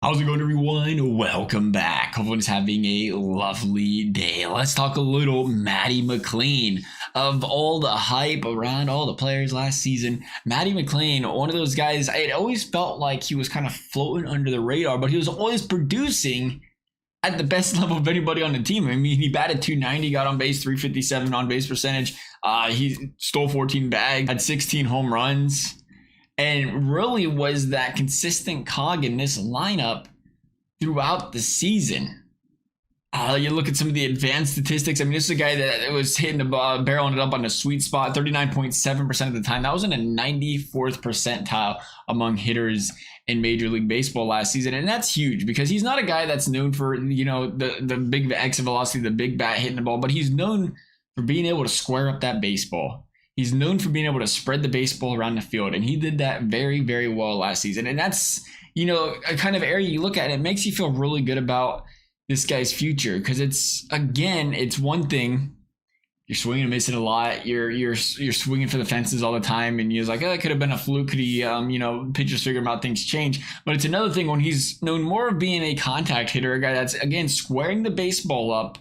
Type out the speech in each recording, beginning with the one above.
How's it going, everyone? Welcome back. Everyone's having a lovely day. Let's talk a little Matty McLain. Of all the hype around all the players last season, Matty McLain, one of those guys, it always felt like he was kind of floating under the radar, but he was always producing at the best level of anybody on the team. I mean, he batted 290, got on base, 357 on base percentage. He stole 14 bags, had 16 home runs, and really was that consistent cog in this lineup throughout the season. You look at some of the advanced statistics. I mean, this is a guy that was hitting the ball, barreling it up on the sweet spot 39.7% of the time. That was in a 94th percentile among hitters in Major League Baseball last season. And that's huge because he's not a guy that's known for, the big exit velocity, the big bat hitting the ball, but he's known for being able to square up that baseball. He's known for being able to spread the baseball around the field, and he did that very, very well last season. And that's, a kind of area you look at, it makes you feel really good about this guy's future because it's one thing. You're swinging and missing a lot. You're swinging for the fences all the time, and you're like, oh, it could have been a fluke. Could he, pitchers figure out things change. But it's another thing when he's known more of being a contact hitter, a guy that's, again, squaring the baseball up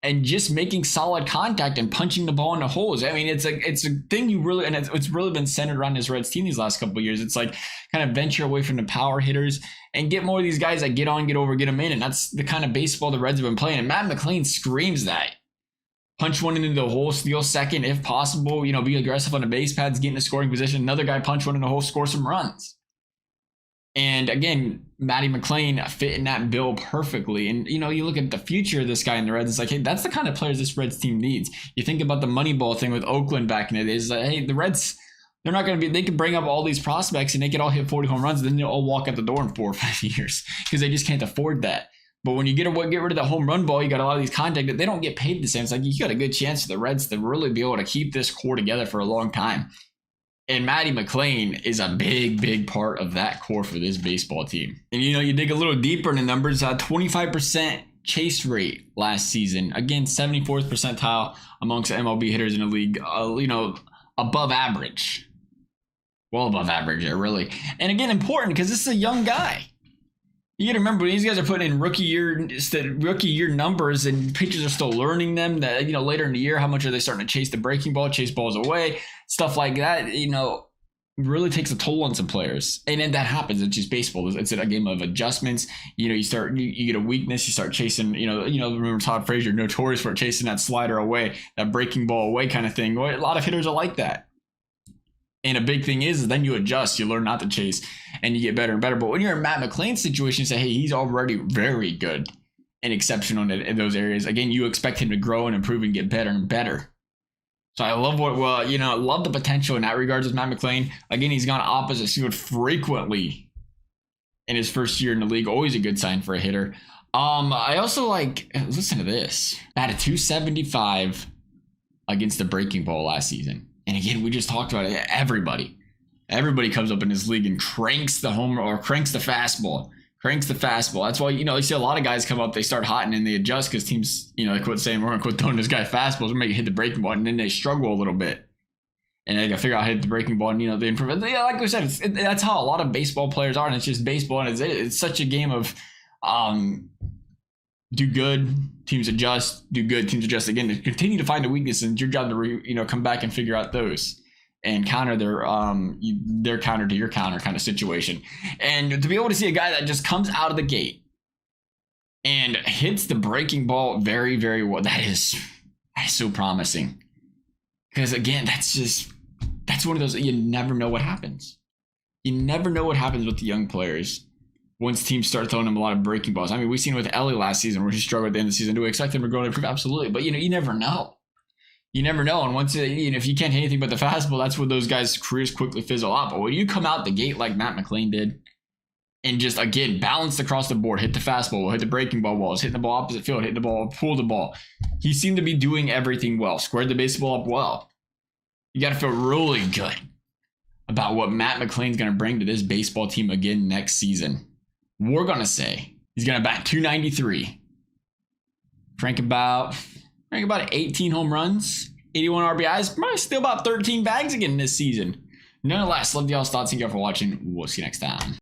and just making solid contact and punching the ball into holes. I mean, it's a thing you really, and it's really been centered around his Reds team these last couple of years. It's like kind of venture away from the power hitters and get more of these guys that get on, get over, get them in. And that's the kind of baseball the Reds have been playing. And Matt McLain screams that. Punch one into the hole, steal second if possible, be aggressive on the base pads, get in a scoring position. Another guy punch one in the hole, score some runs. And again, Matty McLain fit in that bill perfectly. And, you look at the future of this guy in the Reds, it's like, hey, that's the kind of players this Reds team needs. You think about the Moneyball thing with Oakland back in the days. Like, hey, the Reds, they're not going to be, they can bring up all these prospects and they could all hit 40 home runs, and then they'll all walk out the door in 4 or 5 years because they just can't afford that. But when you get rid of the home run ball, you got a lot of these contact that they don't get paid the same. It's like you got a good chance for the Reds to really be able to keep this core together for a long time. And Matty McLain is a big, big part of that core for this baseball team. And, you dig a little deeper in the numbers, 25% chase rate last season. Again, 74th percentile amongst MLB hitters in the league, above average. Well above average, really. And again, important because this is a young guy. You got to remember, these guys are putting in rookie year numbers, and pitchers are still learning them. That later in the year, how much are they starting to chase the breaking ball, chase balls away, stuff like that. Really takes a toll on some players, and then that happens. It's just baseball. It's a game of adjustments. You get a weakness, you start chasing. Remember Todd Frazier, notorious for chasing that slider away, that breaking ball away kind of thing. Well, a lot of hitters are like that. And a big thing is then you adjust, you learn not to chase, and you get better and better. But when you're in Matt McLain's situation, you say, hey, he's already very good and exceptional in those areas. Again, you expect him to grow and improve and get better and better. So I love love the potential in that regards with Matt McLain. Again, he's gone opposite field frequently in his first year in the league. Always a good sign for a hitter. I also listen to this. Batted 275 against the breaking ball last season. And again, we just talked about it. Everybody comes up in this league and cranks the homer or cranks the fastball. That's why, you see a lot of guys come up, they start hot and then they adjust because teams, they quit saying, we're going to quit throwing this guy fastballs. We're making hit the breaking ball. And then they struggle a little bit. And they got to figure out how to hit the breaking ball and, they improve. Yeah, like we said, that's how a lot of baseball players are. And it's just baseball. And it's such a game of do good, teams adjust, do good, teams adjust again. To continue to find the weakness, and it's your job to come back and figure out those and counter their counter to your counter kind of situation. And to be able to see a guy that just comes out of the gate and hits the breaking ball very, very well, that is so promising. Because again, that's one of those, you never know what happens. You never know what happens with the young players once teams start throwing him a lot of breaking balls. I mean, we've seen with Ellie last season where he struggled at the end of the season. Do we expect him to grow and improve? Absolutely. But, you never know. You never know. And once, if you can't hit anything but the fastball, that's where those guys' careers quickly fizzle out. But when you come out the gate like Matt McLain did and just, again, balanced across the board, hit the fastball, hit the breaking ball walls, hit the ball opposite field, hit the ball, pull the ball. He seemed to be doing everything well, squared the baseball up well. You got to feel really good about what Matt McLain's going to bring to this baseball team again next season. We're going to say he's going to bat 293. Crank about 18 home runs, 81 RBIs, probably still about 13 bags again this season. Nonetheless, love y'all's thoughts. Thank you all for watching. We'll see you next time.